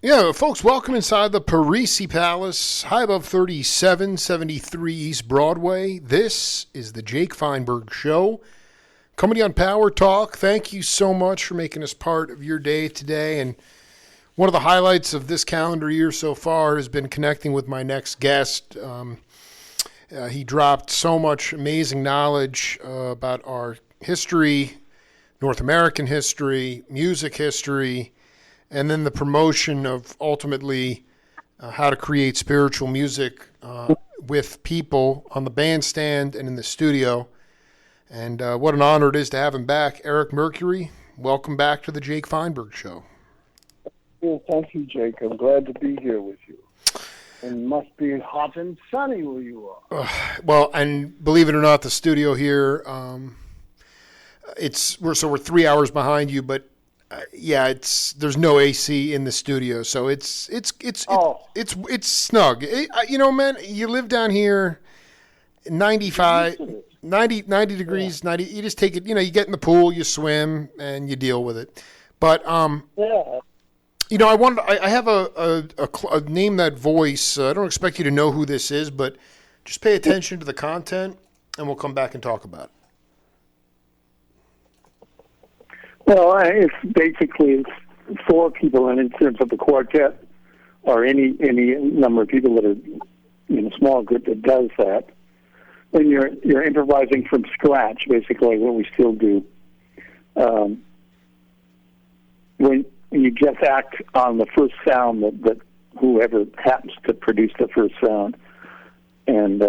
Yeah, folks, welcome inside the Parisi Palace, high above 3773 East Broadway. This is the Jake Feinberg Show. Coming to you on Power Talk. Thank you so much for making us part of your day today. And one of the highlights of this calendar year so far has been connecting with my next guest. He dropped so much amazing knowledge about our history, North American history, music history, and then the promotion of ultimately how to create spiritual music with people on the bandstand and in the studio. And what an honor it is to have him back. Eric Mercury, welcome back to the Jake Feinberg Show. Well, thank you, Jake. I'm glad to be here with you. And it must be hot and sunny where you are. Well, and believe it or not, the studio here, we're 3 hours behind you, but there's no AC in the studio, so it's snug. Man, you live down here, 90 degrees, 90. You just take it. You get in the pool, you swim, and you deal with it. But yeah. I have a name that voice. I don't expect you to know who this is, but just pay attention to the content, and we'll come back and talk about it. Well, it's basically four people, and in terms of the quartet, or any number of people that are in a small group that does that, when you're improvising from scratch, basically what we still do. When you just act on the first sound that whoever happens to produce the first sound, and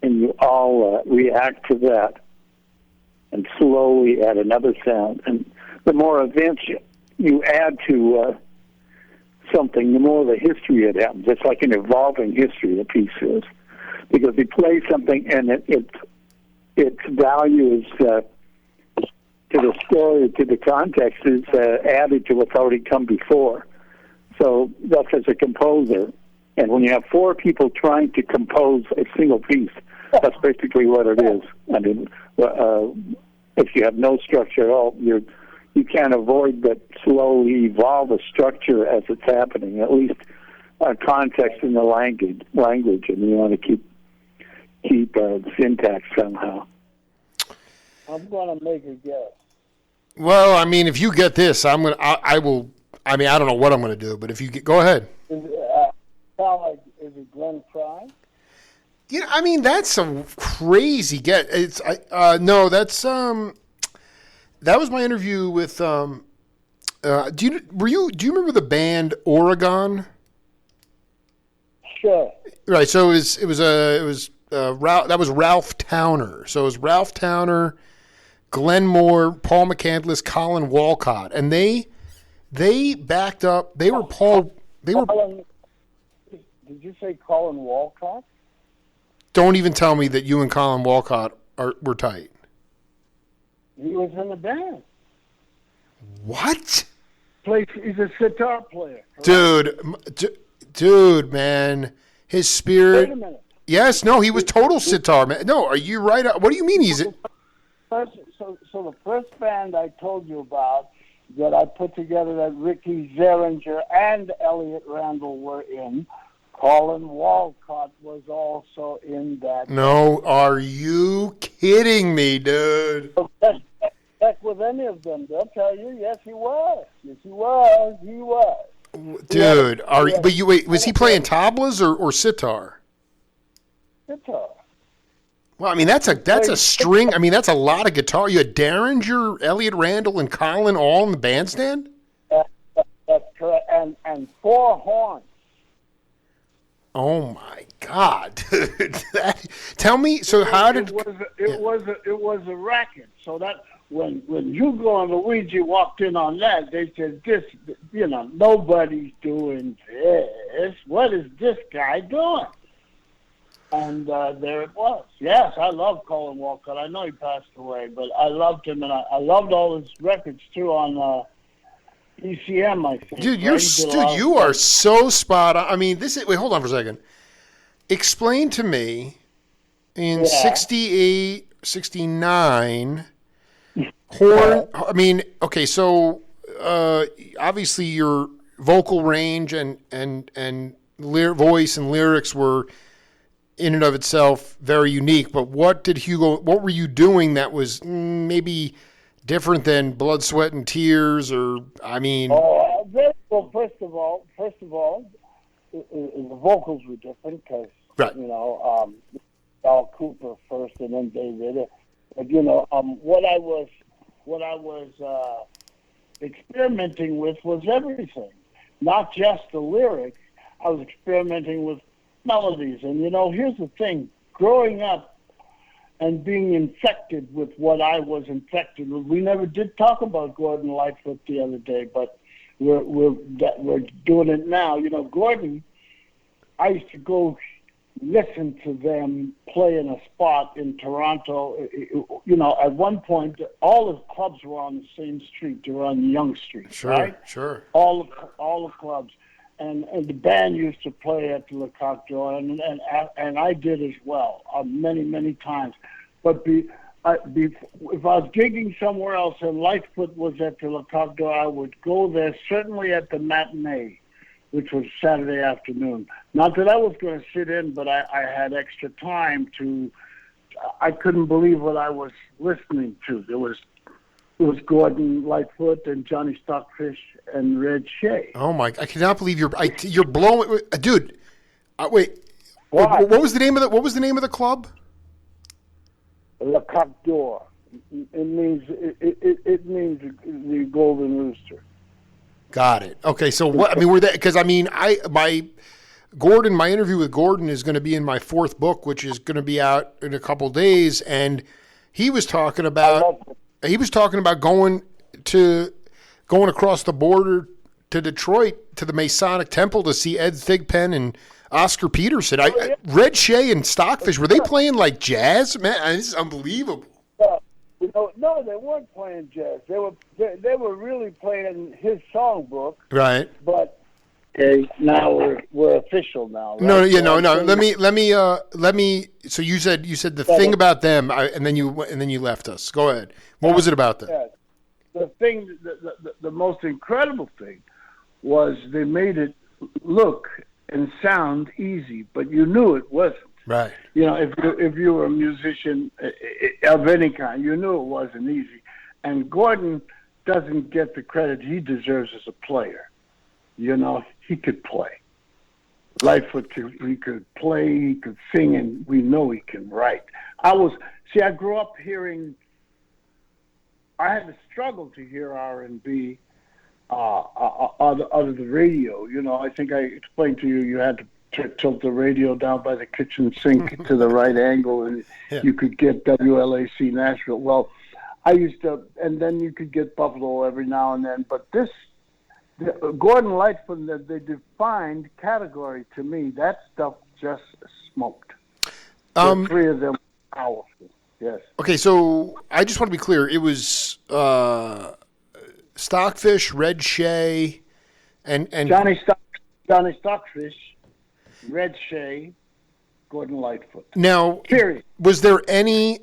you all react to that, and slowly add another sound. And the more events you add to something, the more the history it happens. It's like an evolving history, the piece is. Because you play something and its value is, to the story, to the context, is added to what's already come before. So that's as a composer. And when you have four people trying to compose a single piece, that's basically what it is. I mean, if you have no structure at all, you can't avoid but slowly evolve a structure as it's happening, at least a context in the language, and you want to keep syntax somehow. I'm going to make a guess. Well, I mean, if you get this, I will. I mean, I don't know what I'm going to do, but if you go ahead. Is it Glenn Fry? Yeah, I mean that's a crazy get. It's no, that's that was my interview with. Do you remember the band Oregon? Sure. Right. So it was Ralph. That was Ralph Towner. So it was Ralph Towner, Glenn Moore, Paul McCandless, Colin Walcott, and they backed up. They were Paul. They were. Did you say Colin Walcott? Don't even tell me that you and Colin Walcott were tight. He was in the band. What? He's a sitar player. Dude, man. His spirit. Wait a minute. Yes, no, he was total sitar, man. No, are you right? What do you mean he's... So the first band I told you about that I put together that Ricky Zeringer and Elliot Randall were in, Colin Walcott was also in that. No, are you kidding me, dude? Check with any of them. They'll tell you, yes, he was. Yes, he was. He was. Dude, was he playing tablas or sitar? Sitar. Well, I mean, that's a string. I mean, that's a lot of guitar. You had Derringer, Elliot Randall, and Colin all in the bandstand? That's correct. And four horns. Oh my God, dude! Tell me. So how did it was a racket? So that when Hugo and Luigi walked in on that, they said, "This, nobody's doing this. What is this guy doing?" And there it was. Yes, I love Colin Walcott. I know he passed away, but I loved him, and I loved all his records too on ECM, I think. Dude, you are so spot on. I mean, wait, hold on for a second. Explain to me in 68, 69, horn. I mean, okay, so obviously you're vocal range and voice and lyrics were in and of itself very unique. But what were you doing that was maybe different than Blood, Sweat, and Tears? Or I mean, well, first of all, the vocals were different because right. Al Cooper first, and then David. But what I was experimenting with was everything, not just the lyrics. I was experimenting with melodies, and here's the thing: growing up and being infected with what I was infected with. We never did talk about Gordon Lightfoot the other day, but we're doing it now. Gordon, I used to go listen to them play in a spot in Toronto. At one point, all the clubs were on the same street. They were on Yonge Street, sure, right? Sure. All the clubs. And the band used to play at the Lecoq Door, and I did as well, many times. But if I was gigging somewhere else and Lightfoot was at the Lecoq Door, I would go there, certainly at the matinee, which was Saturday afternoon. Not that I was going to sit in, but I had extra time to. I couldn't believe what I was listening to. It was Gordon Lightfoot and Johnny Stockfish and Red Shea. Oh my! I cannot believe you're blowing, dude. Wait, what was the name of the club? Lecoq Door. It means the Golden Rooster. Got it. Okay, so what? I mean, were that because I mean, my interview with Gordon is going to be in my fourth book, which is going to be out in a couple days, and he was talking about going across the border to Detroit to the Masonic Temple to see Ed Thigpen and Oscar Peterson. Red Shea and Stockfish, were they playing like jazz? Man, this is unbelievable. No, they weren't playing jazz. They were really playing his songbook. Right. But now we're official now. Right? No. Let me. So you said the thing about them, and then you left us. Go ahead. What was it about them? Yeah. The thing, the most incredible thing, was they made it look and sound easy, but you knew it wasn't. Right. If you were a musician of any kind, you knew it wasn't easy. And Gordon doesn't get the credit he deserves as a player. He could play. Lightfoot, he could play, he could sing, and we know he can write. I grew up hearing. I had to struggle to hear R&B out of the radio. I think I explained to you, you had to tilt the radio down by the kitchen sink to the right angle, and you could get WLAC Nashville. Well, I used to, and then you could get Buffalo every now and then. But Gordon Lightfoot, the defined category to me, that stuff just smoked. The three of them were powerful. Yes. Okay, so I just want to be clear. It was Stockfish, Red Shea, and Johnny Stockfish, Red Shea, Gordon Lightfoot. Now, period. Was there any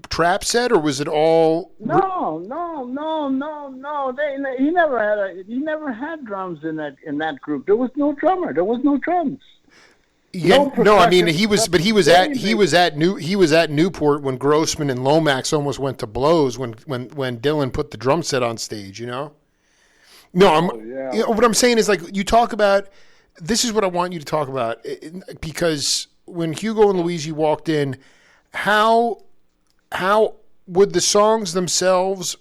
trap set, or was it all? No. He never had drums in that group. There was no drummer. There was no drums. Yeah, no, I mean he was at Newport when Grossman and Lomax almost went to blows when Dylan put the drum set on stage. No, what I'm saying is, like, you talk about. This is what I want you to talk about, because when Hugo and Luigi walked in, how would the songs themselves,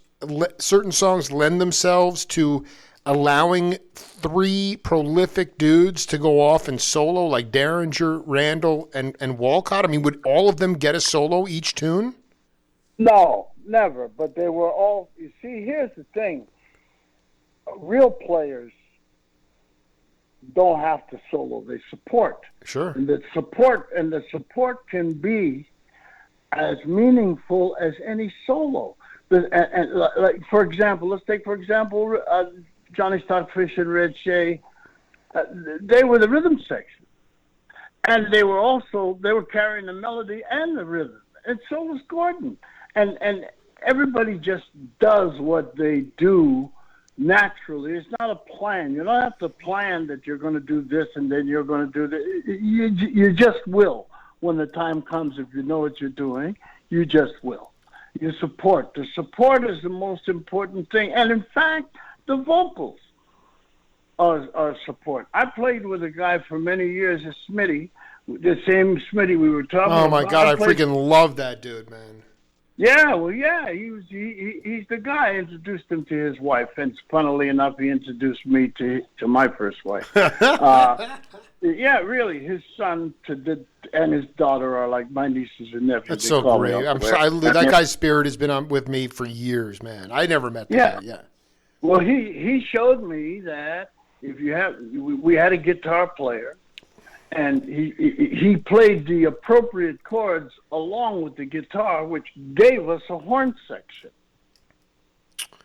certain songs, lend themselves to allowing three prolific dudes to go off and solo, like Derringer, Randall, and Walcott? I mean, would all of them get a solo each tune? No, never. But they were all. You see, here's the thing: real players don't have to solo; they support. Sure. And the support can be as meaningful as any solo. And like, for example, let's take Johnny Stockfish and Red Shea. They were the rhythm section, and they were carrying the melody and the rhythm, and so was Gordon. And everybody just does what they do naturally. It's not a plan. You don't have to plan that you're going to do this and then you're going to do that. You just will when the time comes. If you know what you're doing, you just will. You support. The support is the most important thing. And in fact, the vocals are support. I played with a guy for many years, a Smitty, the same Smitty we were talking about. Oh my God, I freaking love that dude, man. Yeah, well, yeah, he's the guy. I introduced him to his wife, and funnily enough, he introduced me to my first wife. Yeah, really, his son and his daughter are like my nieces and nephews. That's so great. That guy's spirit has been on with me for years, man. I never met the guy. Yeah. Well, he showed me that we had a guitar player, and he played the appropriate chords along with the guitar, which gave us a horn section.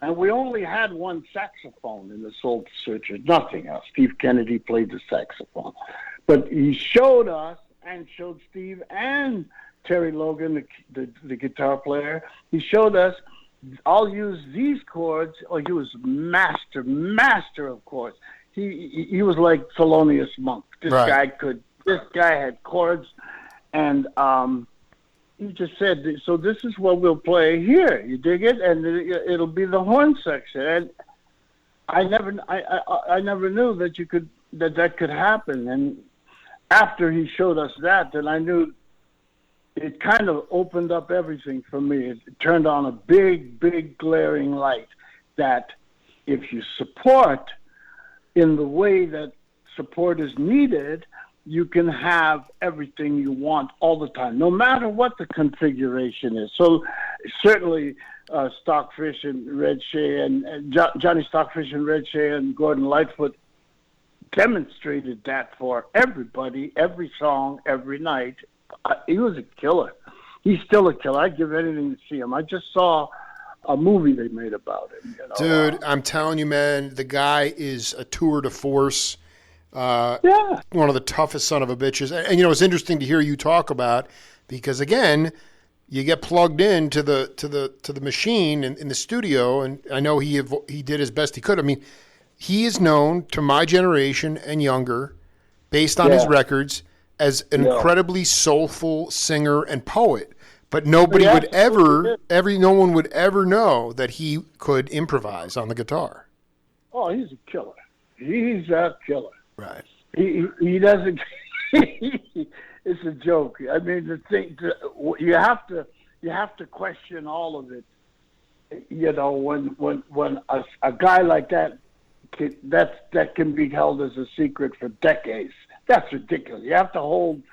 And we only had one saxophone in the Soul Searchers, nothing else. Steve Kennedy played the saxophone. But he showed us and showed Steve and Terry Logan, the guitar player, he showed us, I'll use these chords. Oh, he was master of chords. He was like Thelonious Monk. This guy had chords, and he just said, so this is what we'll play here. You dig it? And it'll be the horn section. And I never knew that could happen. And after he showed us that, then I knew it kind of opened up everything for me. It turned on a big glaring light that if you support in the way that support is needed, you can have everything you want all the time, no matter what the configuration is. So certainly Stockfish and Red Shea and Johnny Stockfish and Red Shea and Gordon Lightfoot demonstrated that for everybody, every song, every night. He was a killer. He's still a killer. I'd give anything to see him. I just saw a movie they made about him. Dude, I'm telling you, man, the guy is a tour de force. One of the toughest son of a bitches. And it's interesting to hear you talk about, because again, you get plugged in to the machine in the studio, and I know he did his best he could. I mean, he is known to my generation and younger, based on his records, as an incredibly soulful singer and poet. But no one would ever know that he could improvise on the guitar. Oh, he's a killer. He's a killer. Right. He doesn't. It's a joke. I mean, the thing you have to question all of it. When a guy like that can be held as a secret for decades. That's ridiculous. You have to hold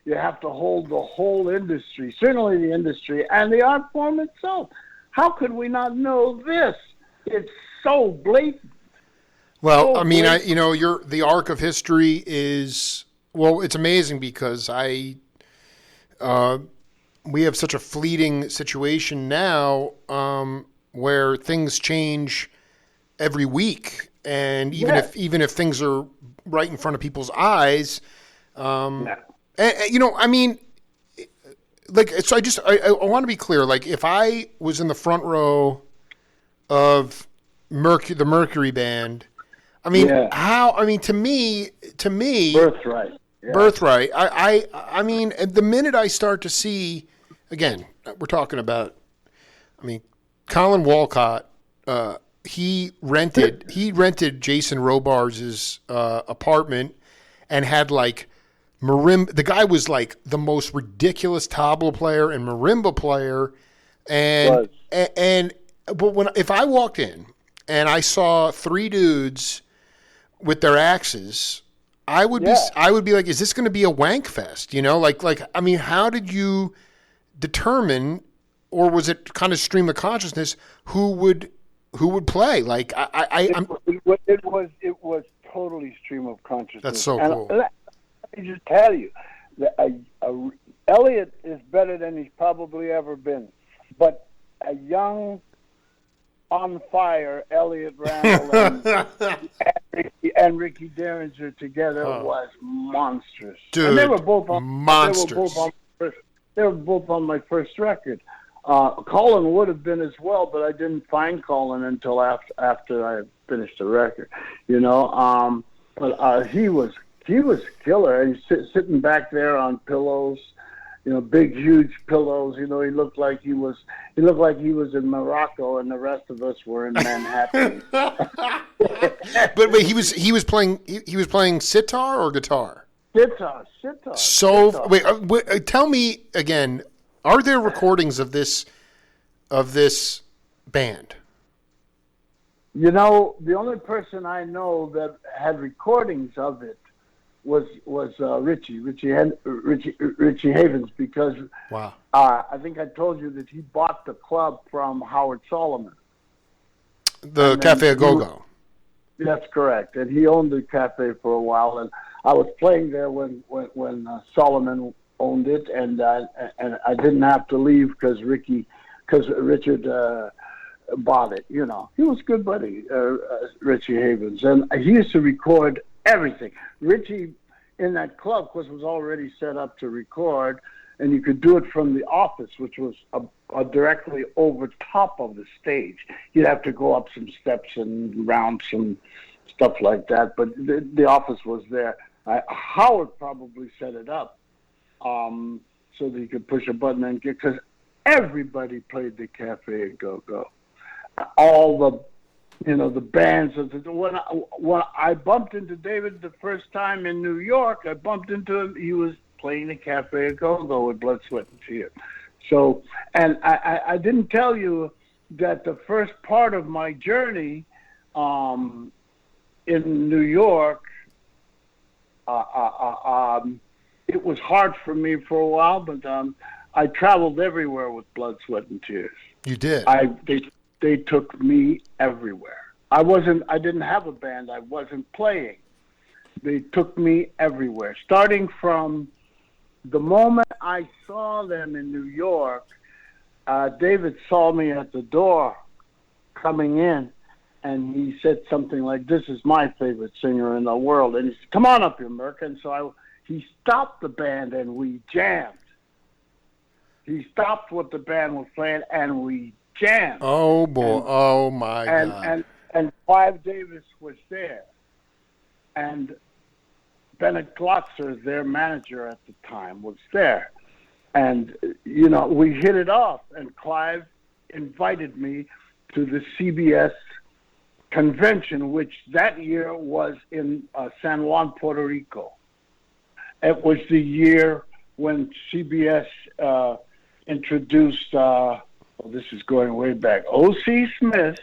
the whole industry, certainly the industry and the art form itself. How could we not know this? It's so blatant. Well, I mean, the arc of history is, it's amazing because we have such a fleeting situation now where things change every week, and even if things are right in front of people's eyes, I mean, like, so I want to be clear. Like, if I was in the front row of the Mercury band, I mean, to me, birthright. Yeah. Birthright. I mean, the minute I start to see, again, we're talking about, I mean, Colin Walcott, he rented Jason Robards' apartment and had like marimba. The guy was like the most ridiculous tabla player and marimba player, but if I walked in and I saw three dudes with their axes, I would be like, is this going to be a wank fest? I mean, how did you determine, or was it kind of stream of consciousness, who would play? Like it was totally stream of consciousness. That's so cool. Let me just tell you, Elliot is better than he's probably ever been, but a young, on fire Elliot Randall and Ricky Derringer together was monstrous. Dude, and they were both monsters. They were both on my first record. Colin would have been as well, but I didn't find Colin until after finish the record, you know. But he was killer. And he's sitting back there on pillows, you know, big huge pillows. You know, he looked like he was in Morocco, and the rest of us were in Manhattan. But wait, he was playing sitar or guitar? Sitar. So sitar. wait, tell me again. Are there recordings of this band? You know, the only person I know that had recordings of it was Richie Havens, because wow. I think I told you that he bought the club from Howard Solomon. The Cafe A Go-Go. That's correct, and he owned the cafe for a while, and I was playing there when Solomon owned it, and I didn't have to leave because Richard bought it. You know, he was a good buddy, Richie Havens, and he used to record everything. Richie in that club, of course, was already set up to record, and you could do it from the office, which was directly over top of the stage. You'd have to go up some steps and round some stuff like that, but the office was there. Howard probably set it up so that you could push a button and get, because everybody played the Cafe Go-Go. All the bands. When I bumped into David the first time in New York, I bumped into him. He was playing the Cafe Go-Go with Blood, Sweat, and Tears. So, and I didn't tell you that the first part of my journey in New York, it was hard for me for a while, but I traveled everywhere with Blood, Sweat, and Tears. You did? They took me everywhere. I didn't have a band. I wasn't playing. They took me everywhere. Starting from the moment I saw them in New York, David saw me at the door coming in, and he said something like, "This is my favorite singer in the world." And he said, "Come on up here, Merc." And so he stopped the band, and we jammed. He stopped what the band was playing, and we jammed. Oh, boy. Oh, my God. And Clive Davis was there. And Bennett Glotzer, their manager at the time, was there. And, you know, we hit it off. And Clive invited me to the CBS convention, which that year was in San Juan, Puerto Rico. It was the year when CBS introduced, this is going way back, O.C. Smith,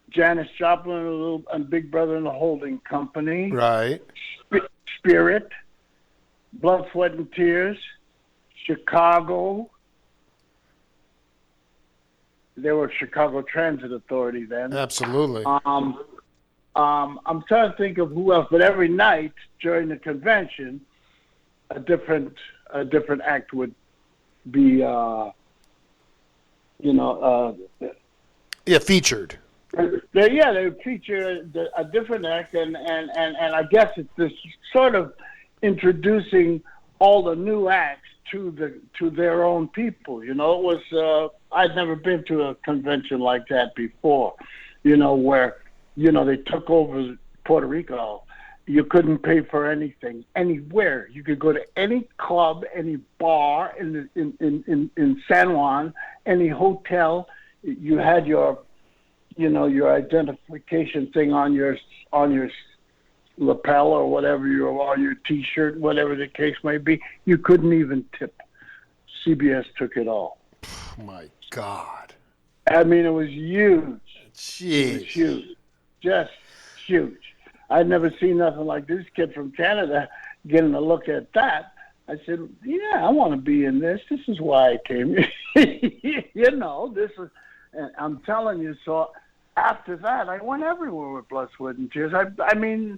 Janis Joplin, and Big Brother and the Holding Company. Right. Spirit, Blood, Sweat, and Tears, Chicago. They were Chicago Transit Authority then. Absolutely. I'm trying to think of who else, but every night during the convention, a different act would be, featured. They would feature a different act, and I guess it's this sort of introducing all the new acts to their own people. You know, it was I'd never been to a convention like that before. You know, where they took over Puerto Rico. You couldn't pay for anything anywhere. You could go to any club, any bar in San Juan, any hotel. You had your identification thing on your lapel or whatever, on your T-shirt, whatever the case may be. You couldn't even tip. CBS took it all. Oh my God! I mean, it was huge. Jeez. It was huge, just huge. I'd never seen nothing like this. Kid from Canada getting a look at that. I said, "Yeah, I want to be in this. This is why I came." This is. And I'm telling you. So after that, I went everywhere with Blood, Sweat, and Tears. I mean,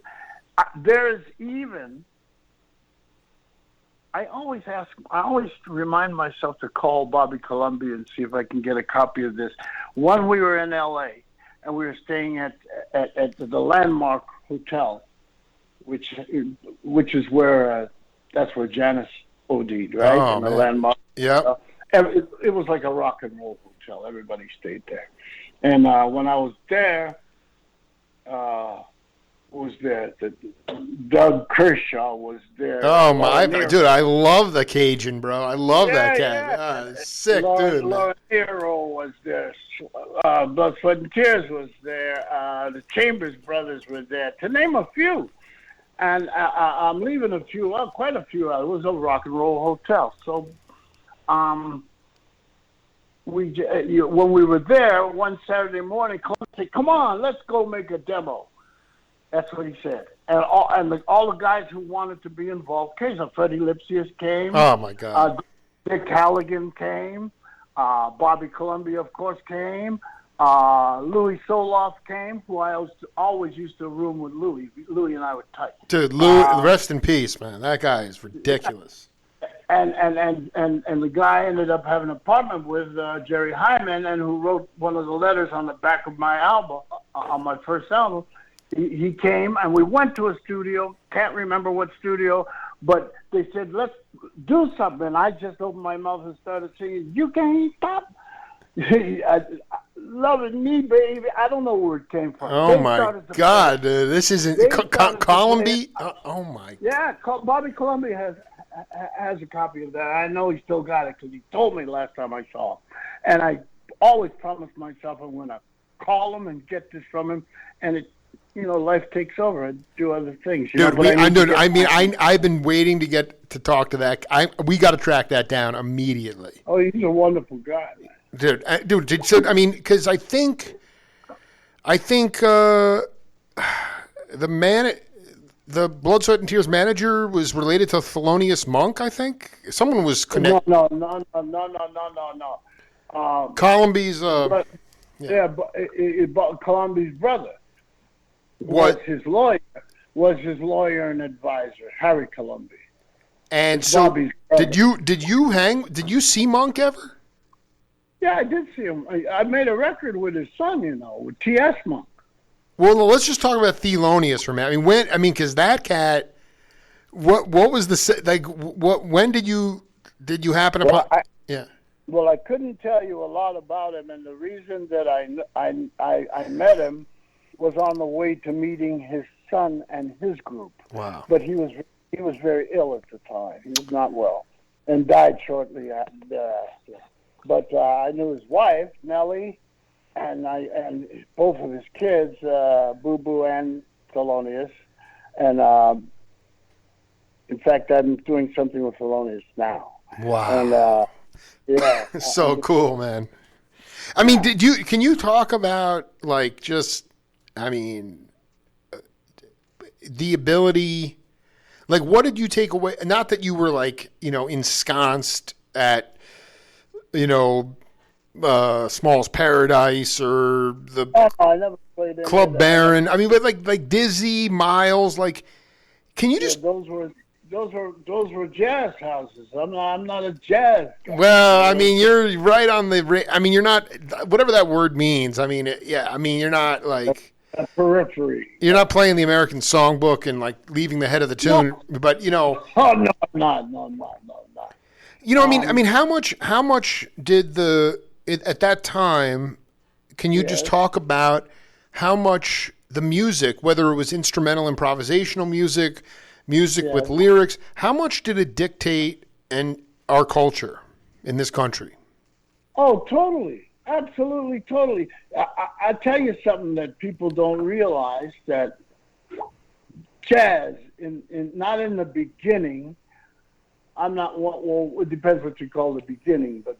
there's even. I always remind myself to call Bobby Columbia and see if I can get a copy of this. When we were in L.A. and we were staying at the Landmark Hotel, which is where that's where Janis OD'd, right? Oh, in the man. Landmark. Yeah. It was like a rock and roll hotel. Everybody stayed there, And when I was there, who was there? Doug Kershaw was there. Oh my, Laura dude! I love the Cajun, bro. I love that cat. Yeah. Ah, sick, dude. Laura Nero was there. Blood, Sweat, and Tears was there. The Chambers Brothers were there, to name a few. And I'm leaving a few out, quite a few out. It was a rock and roll hotel. So, when we were there one Saturday morning, Clint said, "Come on, let's go make a demo." That's what he said. And all the guys who wanted to be involved came. So Freddie Lipsius came. Oh my God. Dick Halligan came. Bobby Columbia, of course, came. Louis Soloff came, who I always used to room with Louis. Louis and I were tight. Dude, Louis, rest in peace, man. That guy is ridiculous. And the guy I ended up having an apartment with, Jerry Hyman, and who wrote one of the letters on the back of my album, on my first album. He came, and we went to a studio. Can't remember what studio, but they said, "Let's do something." And I just opened my mouth and started singing, "You Can't Stop Loving Me, Baby." I don't know where it came from. Oh my God, this isn't Columbia. Oh my. Yeah, Bobby Columbia has a copy of that. I know he still got it because he told me last time I saw him. And I always promised myself I'm going to call him and get this from him. And it, life takes over and do other things. Dude, I've been waiting to talk to that. We got to track that down immediately. Oh, he's a wonderful guy. Dude, so I mean, because I think the Blood, Sweat, and Tears manager was related to Thelonious Monk. I think someone was connected. No. Columbia's. Columbia's brother. Was his lawyer and advisor, Harry Columbia. And so, did you see Monk ever? Yeah, I did see him. I made a record with his son, with T.S. Monk. Well, no, let's just talk about Thelonious for a minute. Because that cat. What was when did you happen upon? Yeah. Well, I couldn't tell you a lot about him, and the reason that I met him was on the way to meeting his son and his group. Wow. But he was very ill at the time. He was not well and died shortly thereafter. But I knew his wife, Nellie, and both of his kids, Boo Boo and Thelonious. And in fact, I'm doing something with Thelonious now. Wow. And yeah. So cool, man. I mean, can you talk about the ability, what did you take away? Not that you were ensconced at, Small's Paradise or the I never played any Club Baron. I mean, but like Dizzy, Miles, can you just? Those were jazz houses. I'm not a jazz guy. Well, I mean, you're right on the. I mean, you're not whatever that word means. I mean, yeah. I mean, you're not a periphery. You're not playing the American Songbook and leaving the head of the tune, no. But Oh no, not. I mean, how much did at that time? Can you just talk about how much the music, whether it was instrumental, improvisational music with lyrics, how much did it dictate our culture in this country? Oh, totally. Absolutely, totally. I tell you something that people don't realize, that jazz, not in the beginning, I'm not, well, it depends what you call the beginning, but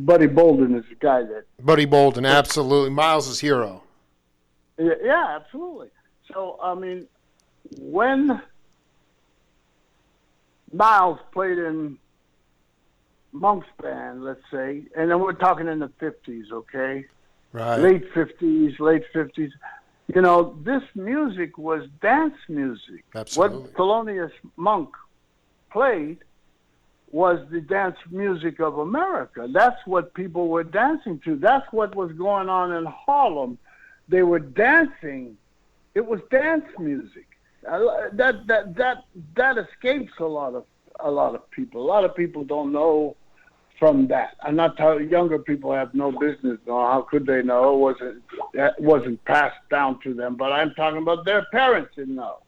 Buddy Bolden is the guy that... Buddy Bolden, absolutely. Miles' hero. Yeah, absolutely. So, I mean, when Miles played in Monk's band, let's say, and then we're talking in the 50s, okay? Right. Late 50s. This music was dance music. Absolutely. What Thelonious Monk played was the dance music of America. That's what people were dancing to. That's what was going on in Harlem. They were dancing. It was dance music. That escapes a lot of people. A lot of people don't know from that. I'm not telling younger people have no business knowing. How could they know? That wasn't passed down to them. But I'm talking about their parents didn't know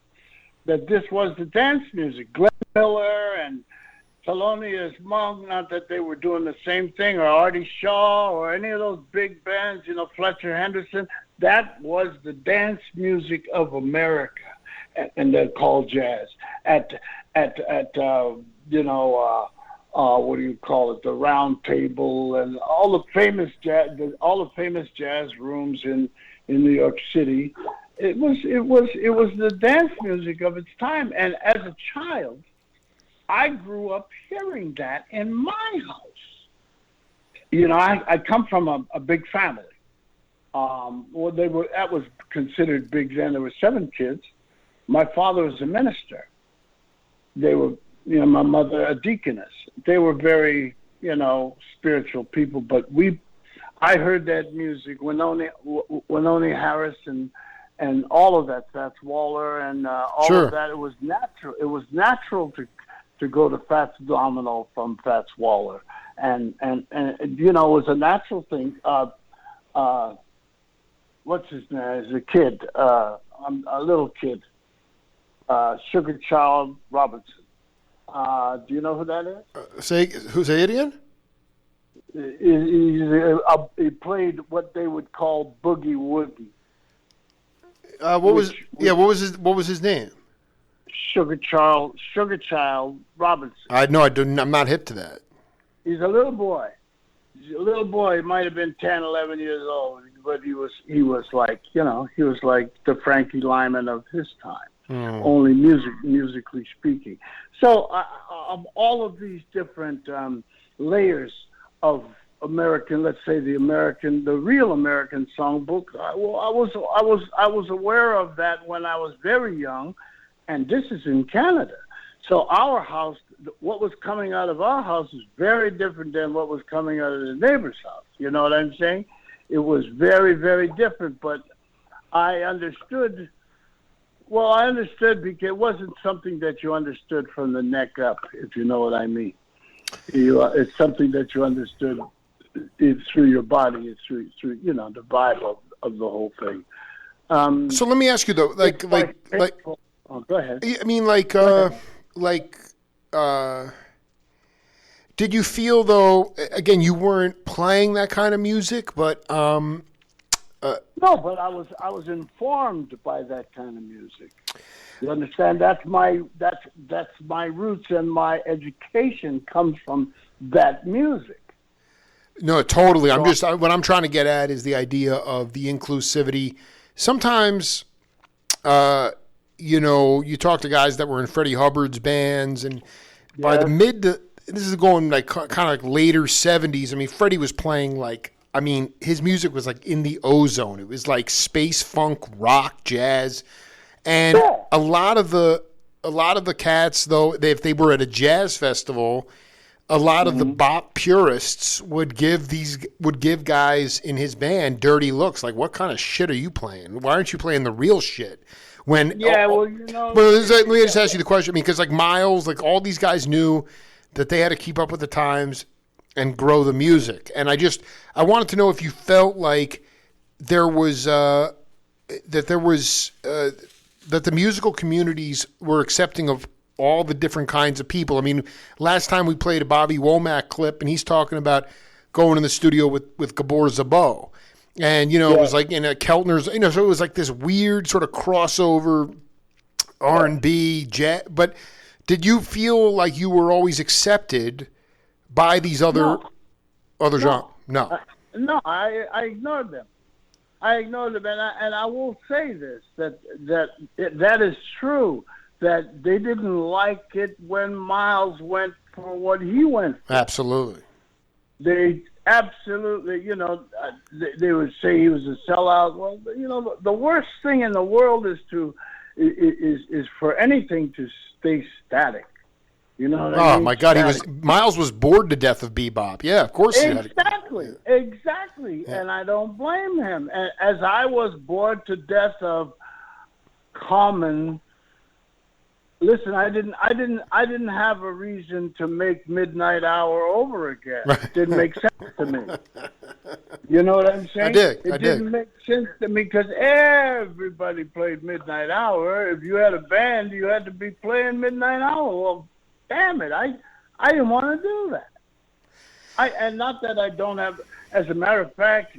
that this was the dance music. Glenn Miller and Thelonious Monk, not that they were doing the same thing, or Artie Shaw, or any of those big bands, Fletcher Henderson. That was the dance music of America, and they're called jazz. What do you call it? The Round Table and all the famous jazz rooms in New York City. It was the dance music of its time, and as a child, I grew up hearing that in my house. I come from a big family. That was considered big then. There were 7 kids. My father was a minister. They were, my mother a deaconess. They were very, spiritual people. But I heard that music, Wynonie Harris and all of that, Fats Waller and all Sure. of that. It was natural. It was natural to go to Fats Domino from Fats Waller, and it was a natural thing. What's his name? As a kid, a little kid, Sugar Child Robinson. Do you know who that is? Say it again? He played what they would call boogie woogie. What was his name? Sugar Child Robinson. I'm not hip to that. He's a little boy. He might have been 10, 11 years old, but he was like, he was like the Frankie Lyman of his time, only musically speaking. So of all of these different layers of American, let's say the real American songbook, I was aware of that when I was very young, and this is in Canada. So our house, what was coming out of our house is very different than what was coming out of the neighbor's house. You know what I'm saying? It was very, very different, but I understood because it wasn't something that you understood from the neck up, if you know what I mean. It's something that you understood through your body, it's through the vibe of the whole thing. So let me ask you though, oh, go ahead. I mean, did you feel though? Again, you weren't playing that kind of music, but no, but I was informed by that kind of music. You understand? That's my roots, and my education comes from that music. No, totally. What I'm trying to get at is the idea of the inclusivity. Sometimes, you talk to guys that were in Freddie Hubbard's bands, and by the this is going like kind of like later 70s. I mean, Freddie was playing his music was like in the ozone. It was like space funk, rock, jazz, and a lot of the cats, though, if they were at a jazz festival, a lot of the bop purists would give guys in his band dirty looks, like, what kind of shit are you playing? Why aren't you playing the real shit? Let me just ask you the question. I mean, because like Miles, like all these guys knew that they had to keep up with the times and grow the music. And I wanted to know if you felt like that the musical communities were accepting of all the different kinds of people. I mean, last time we played a Bobby Womack clip, and he's talking about going in the studio with Gabor Szabo. And, it was like in a Keltner's, so it was like this weird sort of crossover R&B, jazz. But did you feel like you were always accepted by these other genres? No. No, I ignored them. And I will say this, that is true, that they didn't like it when Miles went for what he went for. Absolutely. They absolutely, they would say he was a sellout. Well, the worst thing in the world is for anything to stay static. You know what I mean? My God, Miles was bored to death of bebop. Yeah, of course. Exactly. Yeah. And I don't blame him. As I was bored to death of common Listen, I didn't have a reason to make Midnight Hour over again. It didn't make sense to me. You know what I'm saying? It didn't make sense to me because everybody played Midnight Hour. If you had a band, you had to be playing Midnight Hour. Well, damn it, I didn't want to do that. And not that I don't have. As a matter of fact,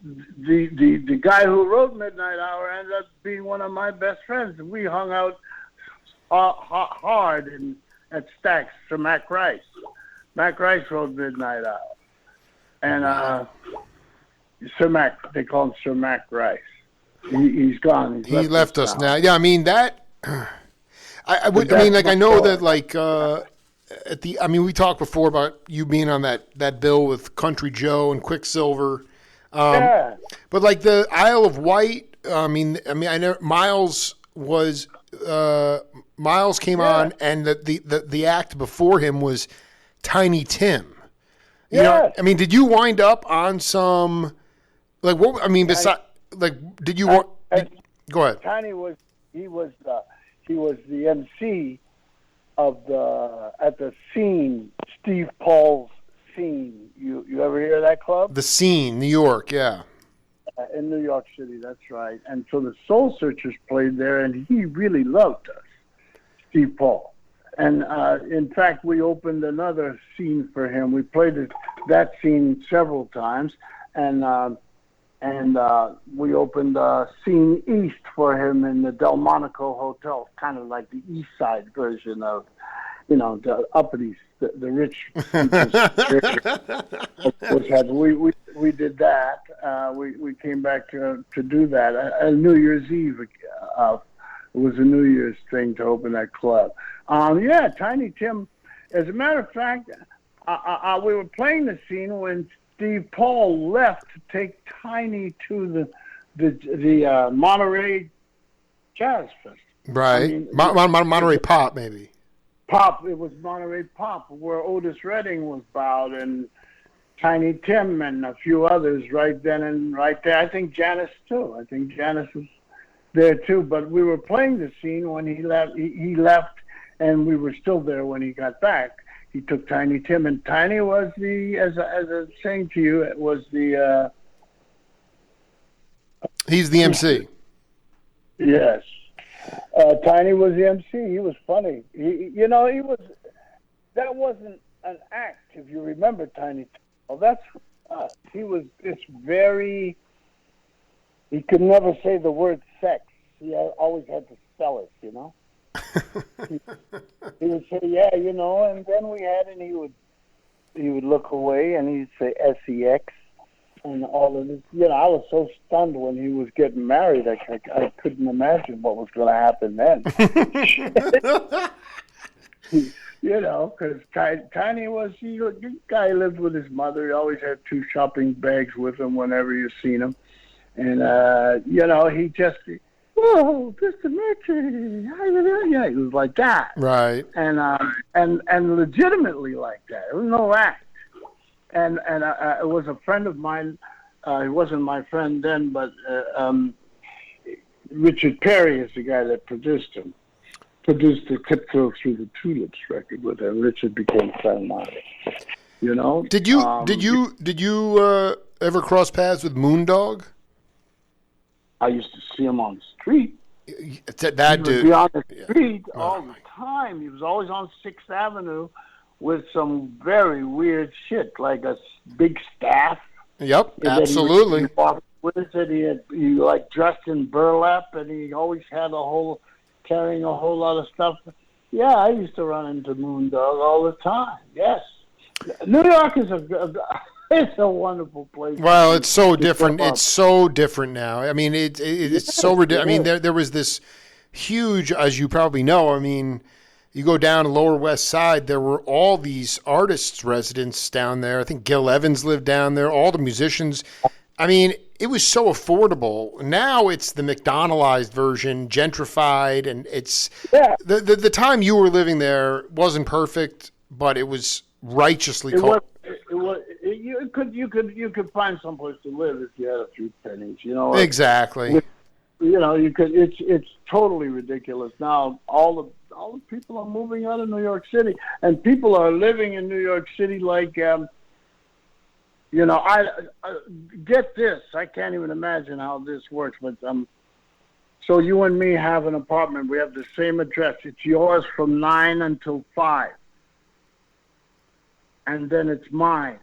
the guy who wrote Midnight Hour ended up being one of my best friends. We hung out hard at Stax for Mac Rice. Mac Rice wrote Midnight Hour. And Sir Mac, they call him Sir Mac Rice. He's gone. He left us now. Yeah, I mean that. I know that like we talked before about you being on that bill with Country Joe and Quicksilver. Yeah. But like the Isle of Wight, I know Miles was Miles came on, and the act before him was Tiny Tim. You know, I mean, did you wind up on some like what? I mean, besides like, did you want? Go ahead. Tiny was the MC of at the Scene, Steve Paul's Scene. You ever hear that club? The Scene, New York, yeah. In New York City, that's right. And so the Soul Searchers played there, and he really loved us, Steve Paul. And in fact, we opened another scene for him. We played that scene several times, and we opened Scene East for him in the Delmonico Hotel, kind of like the East Side version of, the uppity, the rich. We did that. We came back to do that. New Year's Eve. It was a New Year's thing to open that club. Tiny Tim. As a matter of fact, we were playing the scene when Steve Paul left to take Tiny to the Monterey Jazz Festival. Right. Monterey Pop, maybe. Pop. It was Monterey Pop, where Otis Redding was bowed and Tiny Tim and a few others right then and right there. I think Janice too. I think Janice was there too. But we were playing the scene when he left. He left, and we were still there when he got back. He took Tiny Tim, and Tiny was as I was saying to you, it was the. He's the MC. Yes, Tiny was the MC. He was funny. He was. That wasn't an act, if you remember Tiny. Well, that's he was this very. He could never say the word sex. He always had to spell it, he would say, and then we had, and he would look away, and he'd say sex, and all of this. I was so stunned when he was getting married. I couldn't imagine what was going to happen then. Because Tiny was, the guy lived with his mother. He always had 2 shopping bags with him whenever you seen him. And, he just, Mr. Mercury, yeah, he was like that. Right. And legitimately like that. It was no act. And it was a friend of mine, he wasn't my friend then, but Richard Perry is the guy that produced him. Produced the Tiptoe Through the Tulips record with him. Richard became a friend of mine. Did you ever cross paths with Moondog? I used to see him on the street. That dude. He would be on the street all the time. He was always on 6th Avenue with some very weird shit, like a big staff. Yep, absolutely. He like dressed in burlap, and he always had carrying a whole lot of stuff. Yeah, I used to run into Moondog all the time. Yes, New York is it's a wonderful place. Well, it's so different. It's so different now. I mean, it's so ridiculous. I mean, there was this huge, as you probably know. I mean, you go down to Lower West Side, there were all these artists' residents down there. I think Gil Evans lived down there. All the musicians. I mean, it was so affordable. Now it's the McDonaldized version, gentrified, and it's the time you were living there wasn't perfect, but it was righteously cold. You could find someplace to live if you had a few pennies. Exactly. You could. It's totally ridiculous now. All All the people are moving out of New York City, and people are living in New York City like, I get this. I can't even imagine how this works, but so you and me have an apartment. We have the same address. It's yours from 9 until 5, and then it's mine,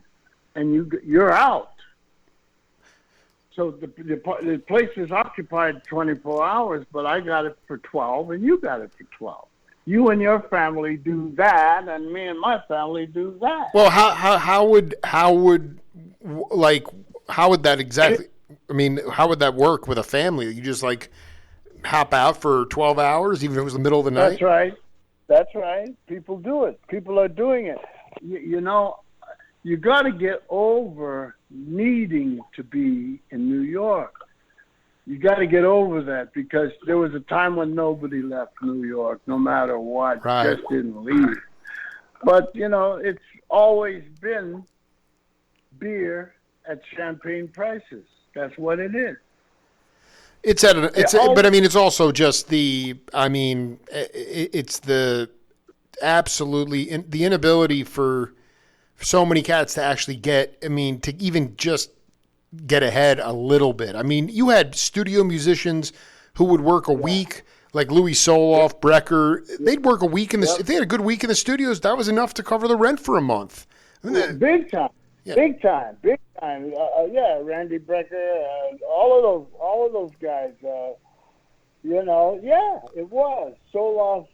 and you're out. So the place is occupied 24 hours, but I got it for 12, and you got it for 12. You and your family do that, and me and my family do that. Well, how would that exactly? I mean, how would that work with a family? You just like hop out for 12 hours, even if it was the middle of the night? That's right. People do it. People are doing it. You got to get over needing to be in New York. You got to get over that, because there was a time when nobody left New York, no matter what, right. Just didn't leave. But, it's always been beer at champagne prices. That's what it is. But I mean, it's also just it's the absolutely the inability for so many cats to actually to even just get ahead a little bit. I mean, you had studio musicians who would work a week, like Louis Soloff, Brecker. They'd work a week if they had a good week in the studios, that was enough to cover the rent for a month. Big time. Yeah. Big time. Randy Brecker, all of those guys. It was. Soloff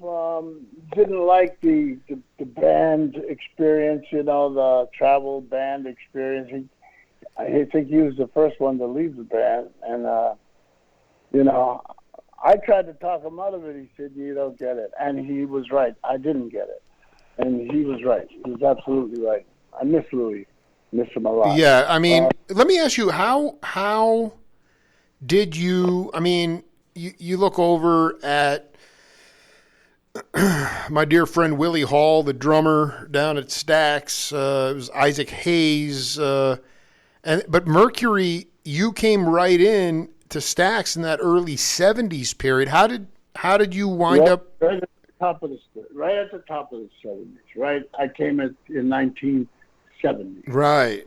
didn't like the band experience, the travel band experience. I think he was the first one to leave the band, and I tried to talk him out of it. He said, "You don't get it," and he was right. I didn't get it, and he was right. He was absolutely right. I miss Louis. Miss him a lot. Yeah, I mean, let me ask you, how did you? I mean, you look over at my dear friend Willie Hall, the drummer down at Stax. It was Isaac Hayes, but Mercury, you came right in to Stax in that early '70s period. How did you wind up? Right at the top of the 70s. Right, I came in 1970. Right.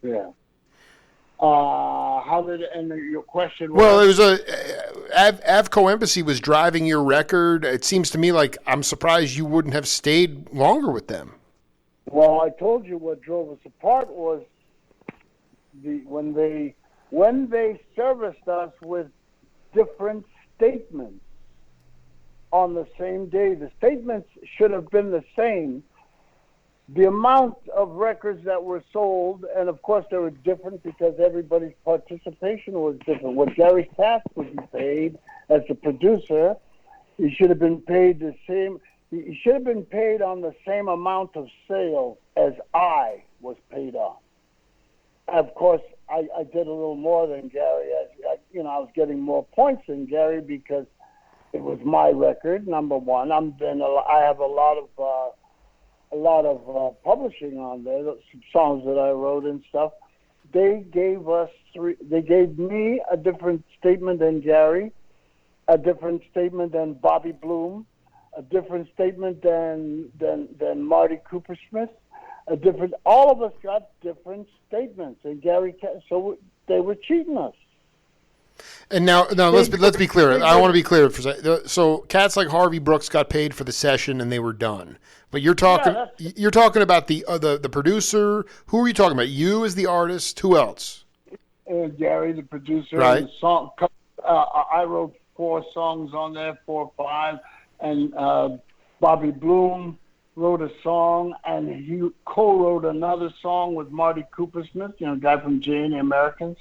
Yeah. How did and your question was? Well, it was Avco Embassy was driving your record. It seems to me like I'm surprised you wouldn't have stayed longer with them. Well, I told you what drove us apart was when they serviced us with different statements on the same day. The statements should have been the same. The amount of records that were sold, and of course they were different because everybody's participation was different. What Gary Katz would be paid as a producer, he should have been paid the same. He should have been paid on the same amount of sales as I was paid on. Of course, I did a little more than Gary. I was getting more points than Gary because it was my record. Number one, I have a lot of publishing on there, some songs that I wrote and stuff. They gave me a different statement than Gary, a different statement than Bobby Bloom, a different statement than Marty Coopersmith, all of us got different statements, and so they were cheating us. And now let's be clear. I want to be clear for a second. So cats like Harvey Brooks got paid for the session and they were done. But you're talking about the producer. Who are you talking about? You as the artist. Who else? Gary, the producer. Right. And the song. I wrote 4 songs on there, 4 or 5, and Bobby Bloom wrote a song, and he co-wrote another song with Marty Coopersmith, guy from Jay and the Americans.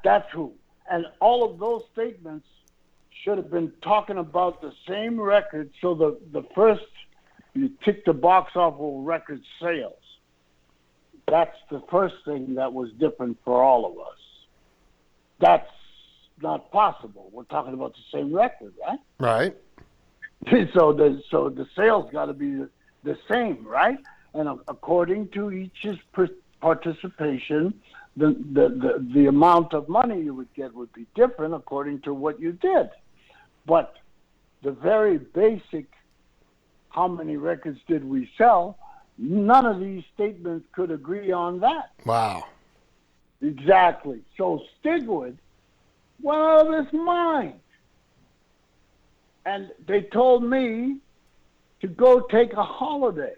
That's who. And all of those statements should have been talking about the same record. So the first, you tick the box off of record sales. That's the first thing that was different for all of us. That's not possible. We're talking about the same record, right? Right. So the sales got to be the same, right? And according to each's participation, the amount of money you would get would be different according to what you did. But the very basic, how many records did we sell, none of these statements could agree on that. Wow. Exactly. So Stigwood went out of his mind. And they told me to go take a holiday,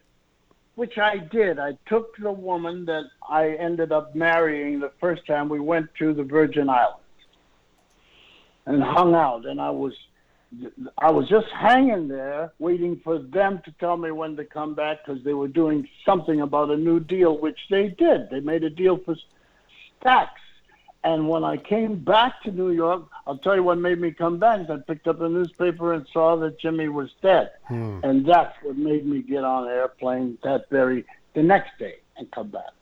which I did. I took the woman that I ended up marrying the first time. We went to the Virgin Islands and hung out. And I was just hanging there waiting for them to tell me when to come back, because they were doing something about a new deal, which they did. They made a deal for Stax. And when I came back to New York, I'll tell you what made me come back. I picked up a newspaper and saw that Jimmy was dead. And that's what made me get on an airplane the next day and come back.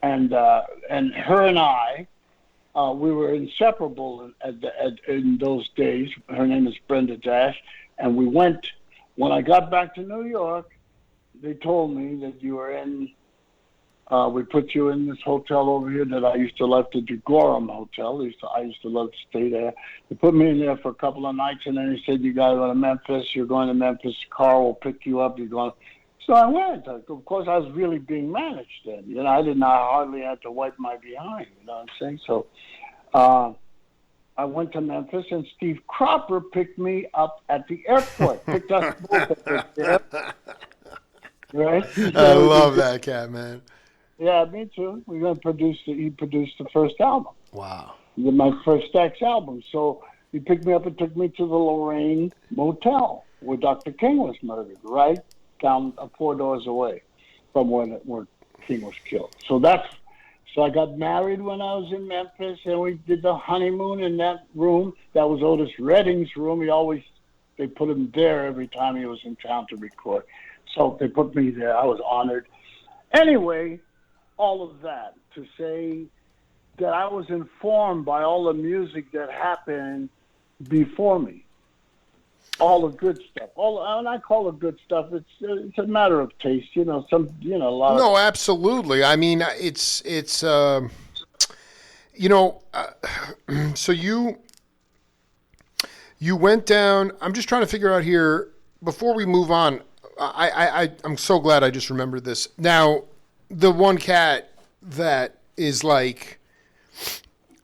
And her and I, we were inseparable in those days. Her name is Brenda Dash. And we went, when I got back to New York, they told me that you were in, we put you in this hotel over here that I used to love, the Gorham Hotel. I used to love to stay there. They put me in there for a couple of nights, and then they said, you got to go to Memphis. You're going to Memphis. Carl will pick you up. You're going. So I went. Of course, I was really being managed then. You know, I hardly had to wipe my behind. You know what I'm saying? So I went to Memphis, and Steve Cropper picked me up at the airport. Picked us both at the airport. Right? I love that cat, man. Yeah, me too. We're going to he produced the first album. Wow. My first Stax album. So he picked me up and took me to the Lorraine Motel where Dr. King was murdered, right down 4 doors away from where King was killed. So I got married when I was in Memphis, and we did the honeymoon in that room. That was Otis Redding's room. They put him there every time he was in town to record. So they put me there. I was honored. Anyway, all of that to say that I was informed by all the music that happened before me. All the good stuff. And I call it good stuff. It's a matter of taste, you know. A lot. No, absolutely. I mean, it's so you went down. I'm just trying to figure out here before we move on. I'm so glad I just remembered this. Now, the one cat that is like,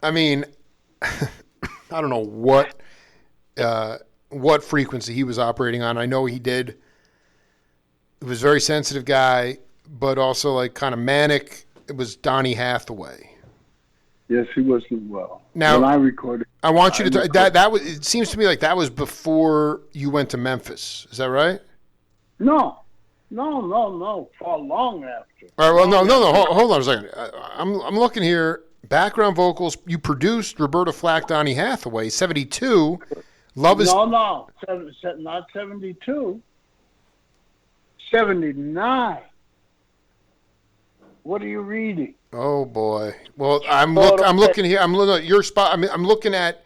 I mean, I don't know what frequency he was operating on. I know he did. He was a very sensitive guy, but also like kind of manic. It was Donnie Hathaway. Yes, he wasn't well. Now, when I recorded, I want you to that was. It seems to me like that was before you went to Memphis. Is that right? No, far long after. All right, well, no. Hold on a second. I'm looking here. Background vocals. You produced Roberta, Flack, Donnie Hathaway. 72. Love is not 72. 79. What are you reading? Oh boy. Well, I'm looking here. I'm looking at your spot. I'm looking at.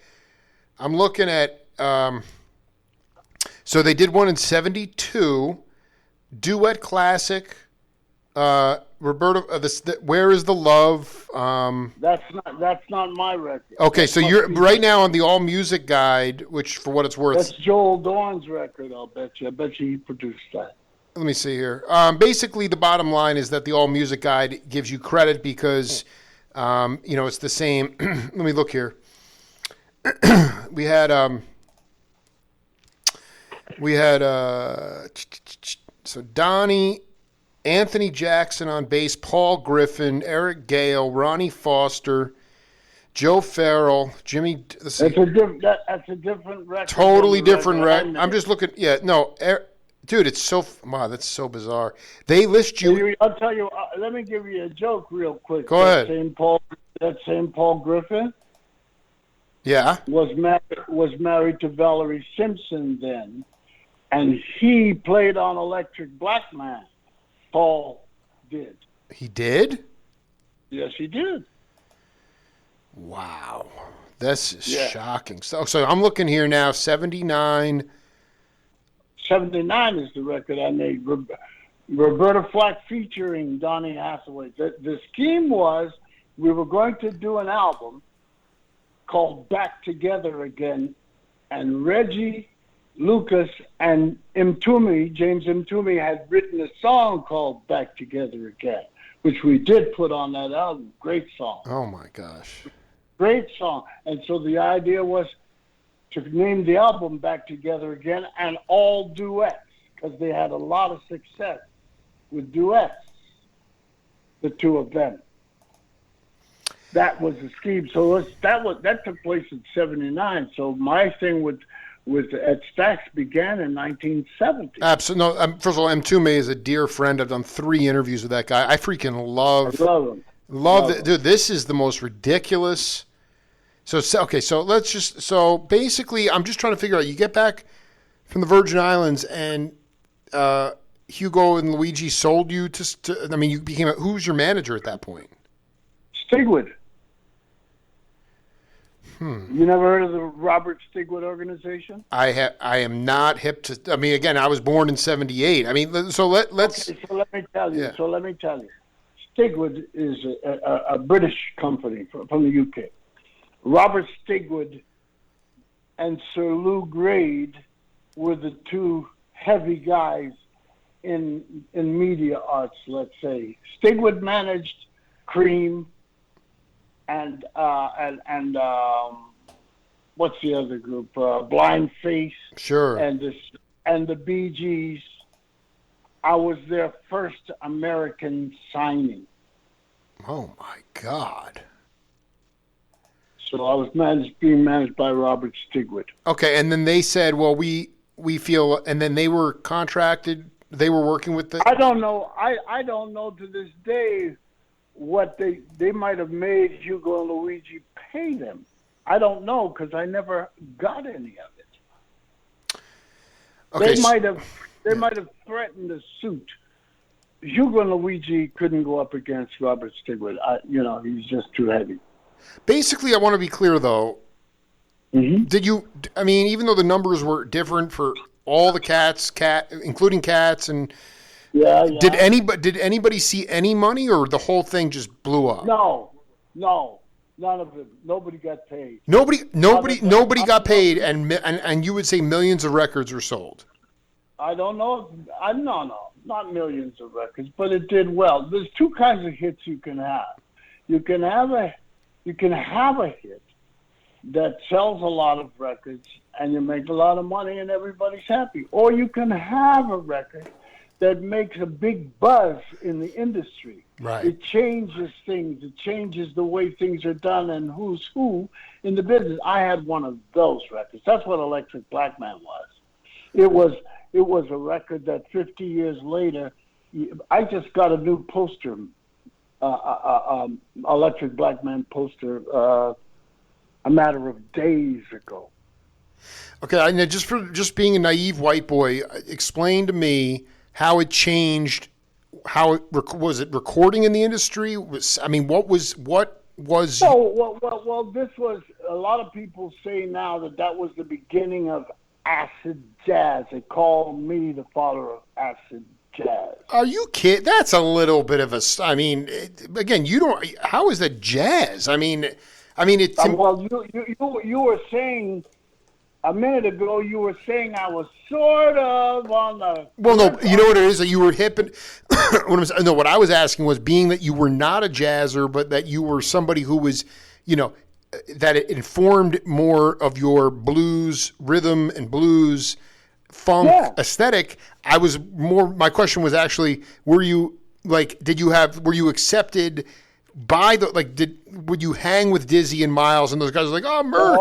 So they did one in 72. Duet classic, Roberta. Where is the love? That's not my record. Okay, so you're right now on the All Music Guide, which, for what it's worth, that's Joel Dorn's record. I'll bet you. I bet you he produced that. Let me see here. Basically, the bottom line is that the All Music Guide gives you credit because, it's the same. Let me look here. We had. So Donnie, Anthony Jackson on bass, Paul Griffin, Eric Gale, Ronnie Foster, Joe Farrell, Jimmy. That's a different record. Totally different record. I'm just looking. Yeah, no, dude, it's so. Wow, that's so bizarre. They list you. I'll tell you. Let me give you a joke real quick. Go ahead. That same Paul Griffin. Yeah. Was married to Valerie Simpson then. And he played on Electric Black Man. Paul did. He did? Yes, he did. Wow. This is shocking. So I'm looking here now, 79. 79 is the record I made. Roberta Flack featuring Donnie Hathaway. The scheme was we were going to do an album called Back Together Again, and Reggie, Lucas, and James Mtume had written a song called Back Together Again, which we did put on that album. Great song. Oh, my gosh. Great song. And so the idea was to name the album Back Together Again and all duets, because they had a lot of success with duets, the two of them. That was the scheme. So that took place in '79. So my thing with at Stax began in 1970. Absolutely. No, first of all, Mtume is a dear friend. I've done 3 interviews with that guy. I freaking love him. Love it. Dude, this is the most ridiculous. So basically, I'm just trying to figure out, you get back from the Virgin Islands and Hugo and Luigi sold you you became who was your manager at that point? Stigwood. You never heard of the Robert Stigwood organization? I am not hip to. I mean, again, I was born in '78. I mean, so let's. Okay, so let me tell you. Yeah. Stigwood is a British company from the UK. Robert Stigwood and Sir Lou Grade were the 2 heavy guys in media arts. Let's say Stigwood managed Cream. And what's the other group? Blind Faith. Sure. And the Bee Gees. I was their first American signing. Oh my God. So I was being managed by Robert Stigwood. Okay, and then they said, "Well, we feel," and then they were contracted. They were working with the. I don't know. I don't know to this day what they might have made Hugo and Luigi pay them. I don't know, because I never got any of it. Okay, They might have threatened a suit. Hugo and Luigi couldn't go up against Robert Stigwood. He's just too heavy. Basically, I want to be clear though. Mm-hmm. Did you? I mean, even though the numbers were different for all the including cats and. Yeah. Did anybody see any money, or the whole thing just blew up? No, none of it. Nobody got paid. Nobody got paid, and you would say millions of records were sold. I don't know. No, not millions of records, but it did well. There's 2 kinds of hits you can have. You can have a hit that sells a lot of records, and you make a lot of money, and everybody's happy. Or you can have a record that makes a big buzz in the industry. Right. It changes things. It changes the way things are done and who's who in the business. I had one of those records. That's what Electric Black Man was. It was a record that 50 years later, I just got a new poster, Electric Black Man poster, a matter of days ago. Okay, I know, just being a naive white boy, explain to me how it changed. How was it recording in the industry? What was? Oh, well, this was, a lot of people say now that was the beginning of acid jazz. They call me the father of acid jazz. Are you kidding? That's a little bit of a. I mean, again, you don't. How is that jazz? I mean, it's. Well, you were saying. A minute ago, you were saying I was sort of on the. Well, no, you know what it is, that you were hip and. What I was asking was, being that you were not a jazzer, but that you were somebody who was, that it informed more of your blues rhythm and blues funk aesthetic. My question was actually, were you accepted by would you hang with Dizzy and Miles and those guys are like, oh, Merc?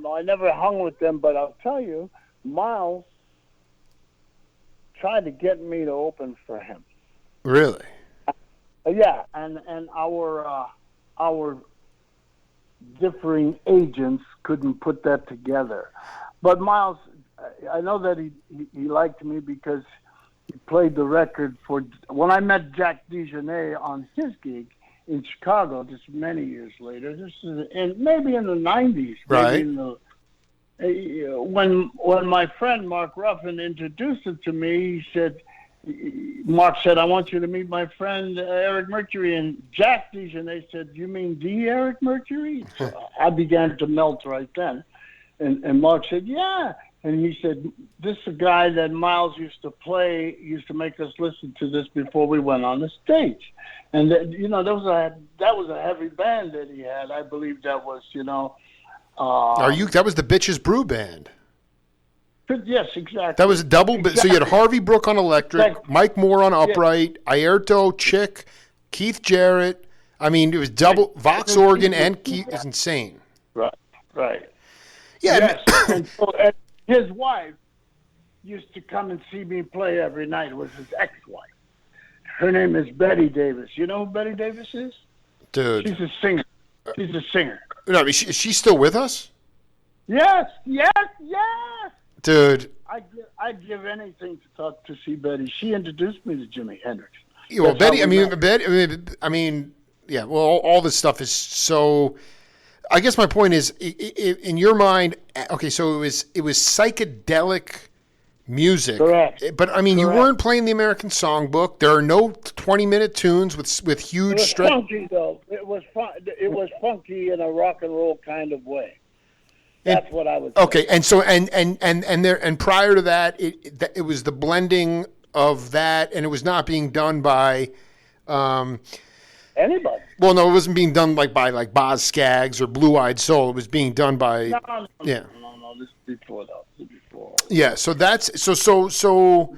No, I never hung with them, but I'll tell you, Miles tried to get me to open for him. Really? Yeah, and our differing agents couldn't put that together. But Miles, I know that he liked me because he played the record for. When I met Jack DeJohnette on his gig in Chicago, just many years later. This is maybe in the '90s. Right. When my friend Mark Ruffin introduced it to me, Mark said, "I want you to meet my friend Eric Mercury." And Jack DeJohnette said, "You mean the Eric Mercury?" So I began to melt right then. And Mark said, yeah. And he said, this is a guy that Miles used to make us listen to this before we went on the stage. And, that was a heavy band that he had. I believe that was, that was the Bitches Brew Band. Yes, exactly. That was a double. Exactly. So you had Harvey Brook on electric, exactly. Mike Moore on upright, Airto, Chick, Keith Jarrett. I mean, it was double Vox organ and Keith. It's insane. Right. Yeah. Yes. And so his wife used to come and see me play every night. It was his ex-wife. Her name is Betty Davis. You know who Betty Davis is? Dude. She's a singer. No, I mean, is she still with us? Yes. Dude. I'd give anything to see Betty. She introduced me to Jimi Hendrix. Yeah, well, Betty, yeah, well, all this stuff is so. I guess my point is, in your mind, okay, so it was psychedelic music, correct? But I mean, correct. You weren't playing the American Songbook. There are no 20-minute tunes with huge. It was funky though. It was funky in a rock and roll kind of way. That's what I was. Okay, and so and prior to that, it was the blending of that, and it was not being done by. Anybody. Well, no, it wasn't being done by Boz Scaggs or Blue Eyed Soul. It was being done by. No, This is before that. Yeah, so that's so.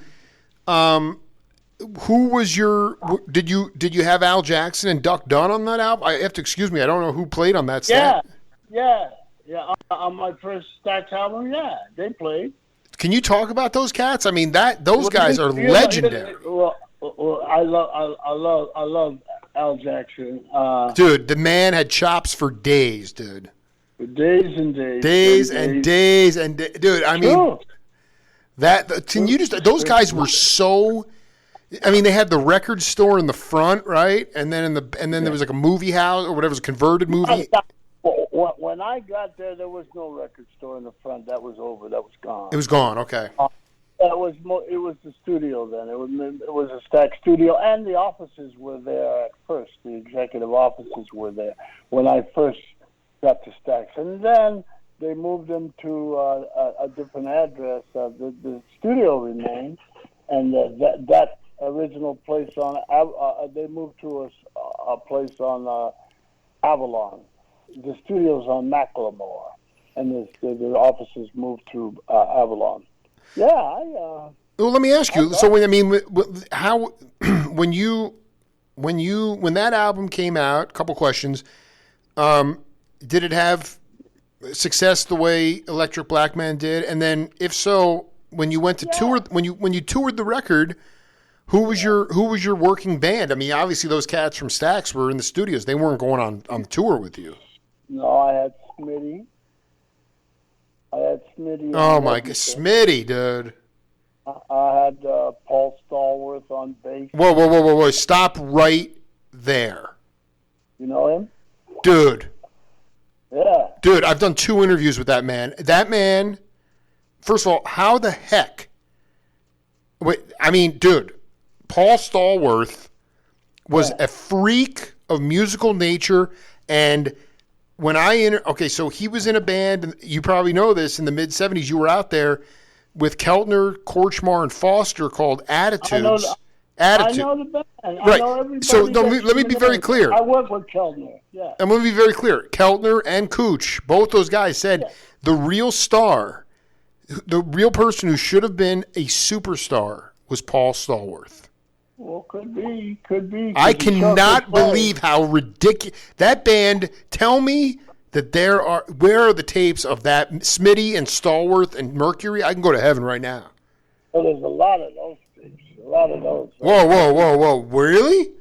Who was your? Did you have Al Jackson and Duck Dunn on that album? I have to excuse me. I don't know who played on that. Yeah. On my first Stax album, yeah, they played. Can you talk about those cats? I mean, those guys are legendary. Well, I love Al Jackson. Dude, the man had chops for days, dude. For days and days. Dude, I mean, those guys were so. I mean, they had the record store in the front, right? And then there was like a movie house or whatever, it was a converted movie. When I got there was no record store in the front. That was over. That was gone. It was gone. Okay. It was the studio then. It was a Stax studio, and the offices were there at first. The executive offices were there when I first got to Stax, and then they moved them to a different address. The studio remained, and that original place they moved to a place on Avalon. The studio's on Macklemore, and the offices moved to Avalon. Yeah, well, let me ask you. So, how when that album came out? A couple questions. Did it have success the way Electric Black Man did? And then, if so, when you went to tour, when you toured the record, who was your working band? I mean, obviously those cats from Stax were in the studios. They weren't going on tour with you. No, I had Smitty. Oh my God, Smitty, dude. I had Paul Stallworth on bass. Whoa! Stop right there. You know him, dude? Yeah, dude. I've done 2 interviews with that man. That man. First of all, how the heck? Wait, I mean, dude, Paul Stallworth was a freak of musical nature, and when so he was in a band, and you probably know this, in the mid-'70s, you were out there with Keltner, Korchmar, and Foster called Attitudes. I know the band. Right. I know everybody. So let me be very clear. I work with Keltner, yeah. I'm going to be very clear. Keltner and Cooch, both those guys said the real star, the real person who should have been a superstar was Paul Stallworth. Well, could be. I cannot believe how ridiculous that band. Tell me that where are the tapes of that Smitty and Stallworth and Mercury? I can go to heaven right now. Well, there's a lot of those tapes. A lot of those. Whoa! Really?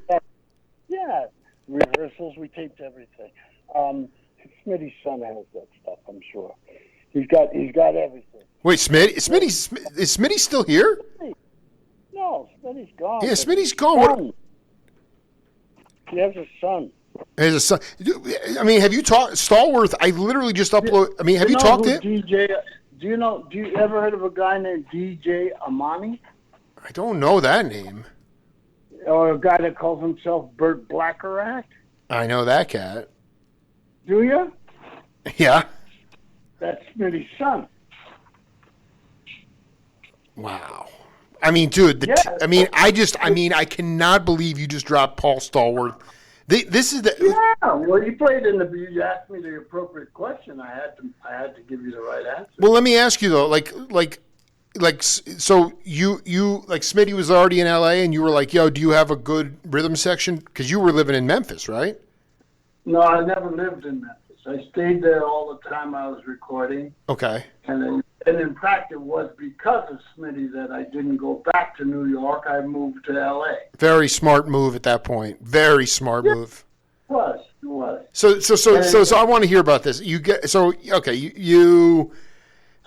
Yeah. Rehearsals. We taped everything. Smitty's son has that stuff. I'm sure. He's got everything. Wait, is Smitty still here? No, Smitty's gone. Yeah, Smitty's gone. What? He has a son. He has a son. I mean, have you talked Stallworth? I literally just upload. I mean, have you talked to him? Do you ever heard of a guy named DJ Amani? I don't know that name. Or a guy that calls himself Burt Blackerack? I know that cat. Do you? Yeah. That's Smitty's son. Wow. I mean, dude, I cannot believe you just dropped Paul Stallworth. This is the Yeah, well, you played in the. You asked me the appropriate question. I had to give you the right answer. Well, let me ask you though, so you like Smitty was already in L.A. and you were like, yo, do you have a good rhythm section? Because you were living in Memphis, right? No, I never lived in Memphis. I stayed there all the time I was recording. Okay. And in fact, it was because of Smitty that I didn't go back to New York. I moved to L.A. Very smart move at that point. Very smart move. It was. So I want to hear about this. You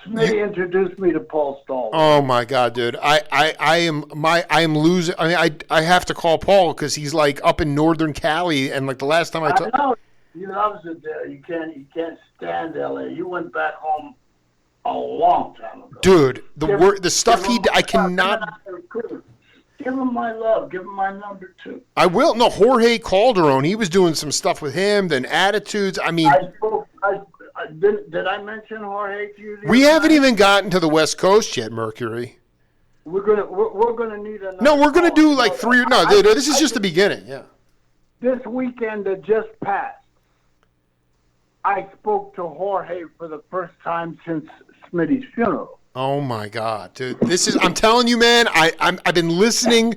Smitty introduced me to Paul Stallworth. Oh my God, dude! I am losing. I mean, I have to call Paul because he's like up in Northern Cali, and like the last time I know he loves it there. You can't stand L.A. You went back home a long time ago, dude. The stuff I cannot. Give him my love. Give him my number too. I will. No, Jorge Calderon. He was doing some stuff with him. Then Attitudes. I mean. Did I mention Jorge to you? We haven't even gotten to the West Coast yet, Mercury. We're gonna need another. No, we're gonna do like three. No, this is just the beginning. Yeah. This weekend that just passed, I spoke to Jorge for the first time since Smitty's funeral. Oh my God, dude! This is. I'm telling you, man. I've been listening.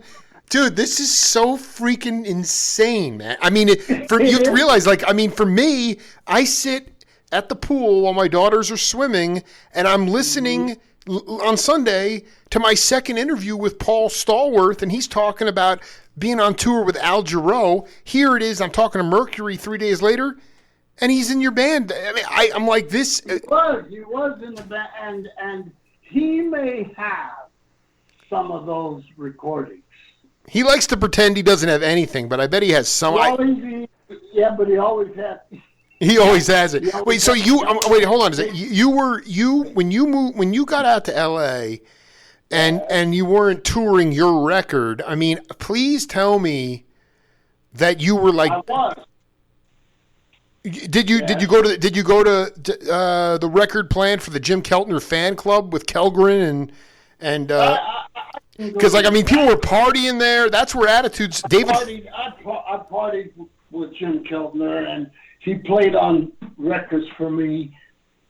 Dude, this is so freaking insane, man. I mean, you have to realize, for me, I sit at the pool while my daughters are swimming, and I'm listening on Sunday to my second interview with Paul Stallworth, and he's talking about being on tour with Al Jarreau. Here it is. I'm talking to Mercury 3 days later, and he's in your band. I mean, I'm like this. He was in the band, and he may have some of those recordings. He likes to pretend he doesn't have anything, but I bet he has some. But he always has. He always has it. Wait, so wait, hold on. When you got out to L.A. and you weren't touring your record? I mean, please tell me that you were like. I was. Did you go to the record plant for the Jim Keltner fan club with Kellgren and because people were partying there. That's where Attitudes. I partied with Jim Keltner, and he played on records for me,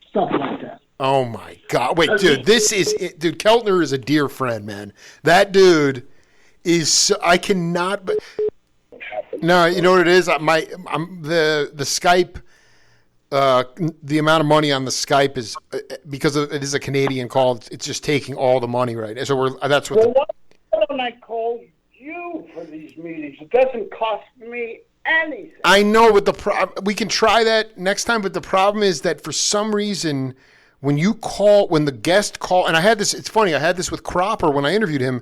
stuff like that. Oh my God! Wait, dude, dude. Keltner is a dear friend, man. That dude is. I cannot. But no, you know what it is. The Skype. The amount of money on the Skype is because it is a Canadian call. It's just taking all the money right now. So that's what. Well, why don't I call you for these meetings? It doesn't cost me anything. I know, but we can try that next time. But the problem is that for some reason, when the guest call, and I had this. It's funny. I had this with Cropper when I interviewed him.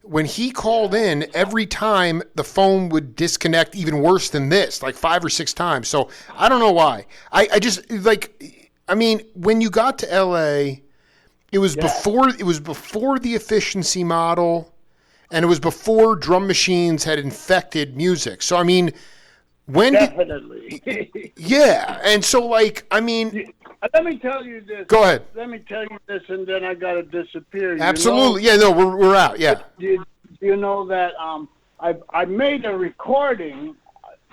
When he called in, every time the phone would disconnect even worse than this, like 5 or 6 times. So I don't know why. I just when you got to LA, it was before the efficiency model, and it was before drum machines had infected music. So I mean, definitely. Yeah, and so let me tell you this. Go ahead. Let me tell you this, and then I got to disappear. Absolutely. Yeah, no, we're out. Yeah. You know that I made a recording.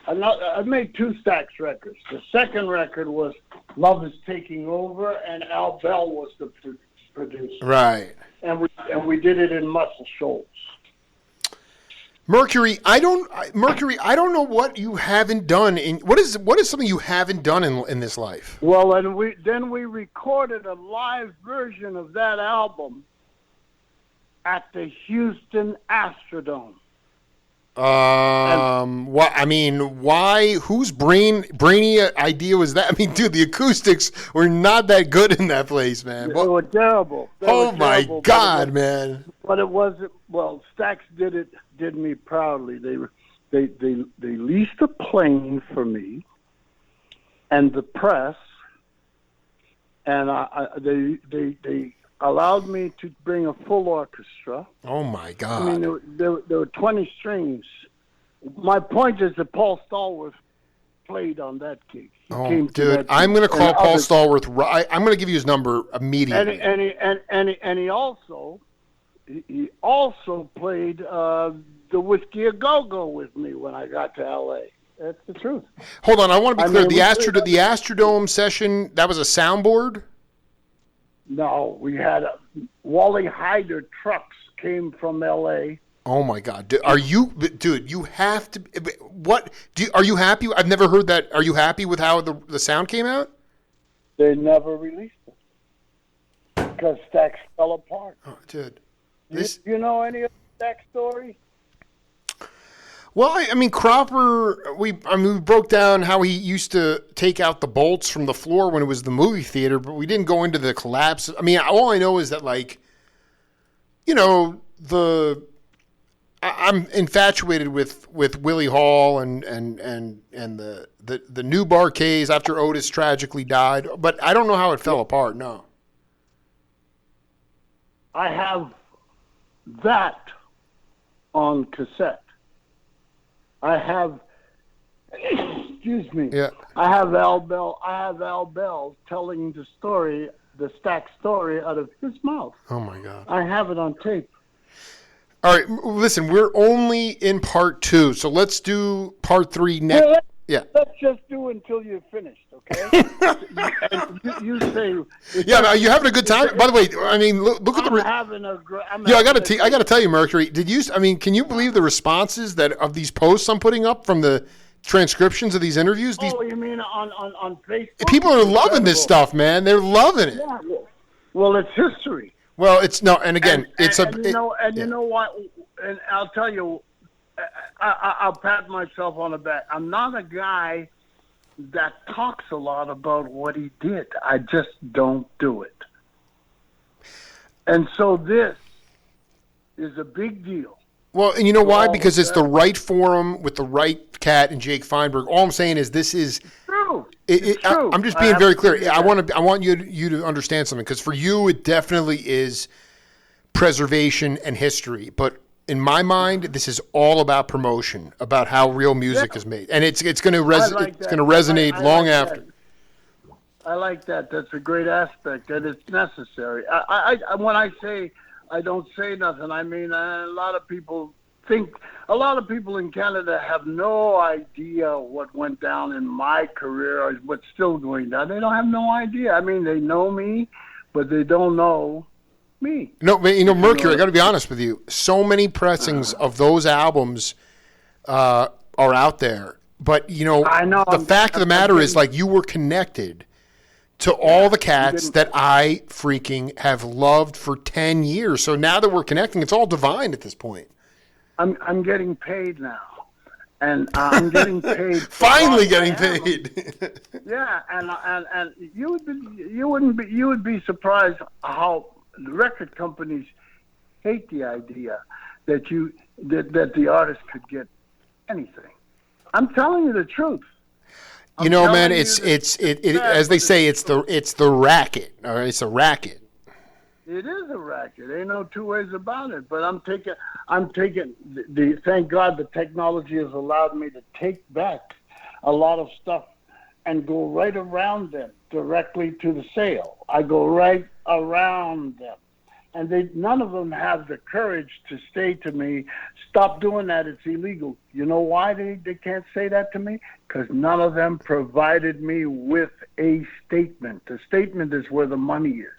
I made 2 Stax records. The second record was Love Is Taking Over, and Al Bell was the producer. Right. And we did it in Muscle Shoals. Mercury, I don't know what you haven't done what is something you haven't done in this life? Well, and we recorded a live version of that album at the Houston Astrodome. Why? Whose brainy idea was that? I mean, dude, the acoustics were not that good in that place, man. They were terrible. My God, man! But it wasn't. Well, Stax did me proudly. They leased a plane for me and the press, and they allowed me to bring a full orchestra. Oh my God! I mean, there were 20 strings. My point is that Paul Stallworth played on that gig. He Oh, came to dude, that I'm gig. going to call And Paul others- Stallworth. I'm going to give you his number immediately. And he also played the Whiskey a Go Go with me when I got to L.A. That's the truth. Hold on, I want to be clear. mean, The Astrodome session, that was a soundboard? No, we had Wally Hyder trucks came from L.A. Oh my God, dude, you have to. Are you happy? I've never heard that. Are you happy with how the sound came out? They never released it because Stax fell apart. Oh, dude, You know any of Stax story? Well, I mean, Cropper. We broke down how he used to take out the bolts from the floor when it was the movie theater, but we didn't go into the collapse. I mean, all I know is that, like, you know, I'm infatuated with Willie Hall and the new Barkays after Otis tragically died, but I don't know how it fell apart. No, I have that on cassette. I have, excuse me. Yeah. I have Al Bell telling the story, the Stax story, out of his mouth. Oh my God. I have it on tape. All right, listen, we're only in part 2, so let's do part 3 next. Yeah, let's just do until you're finished, okay? And you say. Yeah, you having a good time? By the way, I mean, look at the. I got to tell you, Mercury. Can you believe the responses of these posts I'm putting up from the transcriptions of these interviews? You mean on Facebook? People are loving this stuff, man. They're loving it. Yeah, well, it's history. Well, it's no, and again, you know what? And I'll tell you, I'll pat myself on the back. I'm not a guy that talks a lot about what he did. I just don't do it. And so this is a big deal. Well, and you know why? Because it's the right forum with the right cat and Jake Feinberg. All I'm saying is this is true. True. I'm just being very clear. I want you to understand something, because for you it definitely is preservation and history, but in my mind, this is all about promotion, about how real music is made, and it's going to resonate long after. I like that. That's a great aspect, and it's necessary. I when I say I don't say nothing, I mean a lot of people in Canada have no idea what went down in my career or what's still going down. They don't have no idea. I mean, they know me, but they don't know me. No, Mercury, I got to be honest with you. So many pressings of those albums are out there. But, I know, the fact of the matter is, like, you were connected to all the cats that I freaking have loved for 10 years. So now that we're connecting, it's all divine at this point. I'm getting paid now. And I'm getting paid. Finally getting paid. Yeah, and you would be surprised how the record companies hate the idea that the artist could get anything. I'm telling you the truth. Man, it's as they say, it's the racket. All right, it's a racket. It is a racket. Ain't no two ways about it. But I'm taking the thank God the technology has allowed me to take back a lot of stuff and go right around them directly to the sale. I go right around them. And none of them have the courage to say to me, stop doing that, it's illegal. You know why they can't say that to me? Because none of them provided me with a statement. The statement is where the money is.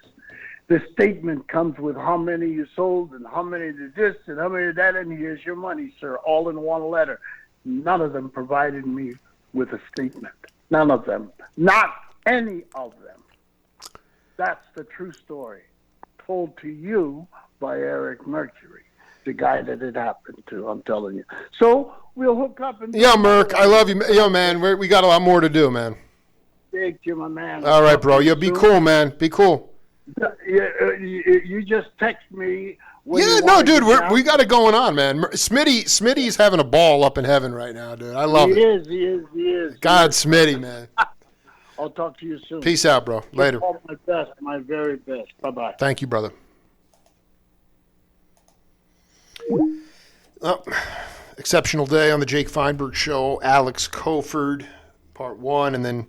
The statement comes with how many you sold and how many did this and how many did that, and here's your money, sir, all in one letter. None of them provided me with a statement. None of them. Not any of them. That's the true story. Told to you by Eric Mercury, the guy that it happened to, I'm telling you. So we'll hook up and... Yeah, Merc, I love you. Yo, man, we got a lot more to do, man. Thank you, my man. All right, bro. Yo, be cool, man. Be cool. You just text me. Yeah, no, dude, we got it going on, man. Smitty's having a ball up in heaven right now, dude. I love it. He is. God, Smitty, man. I'll talk to you soon. Peace out, bro. Later. All my best, my very best. Bye-bye. Thank you, brother. Well, exceptional day on the Jake Feinberg Show. Alex Koford, part 1, and then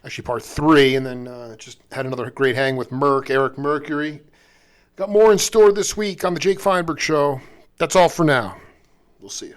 actually part 3, and then just had another great hang with Eric Mercury. Got more in store this week on the Jake Feinberg Show. That's all for now. We'll see you.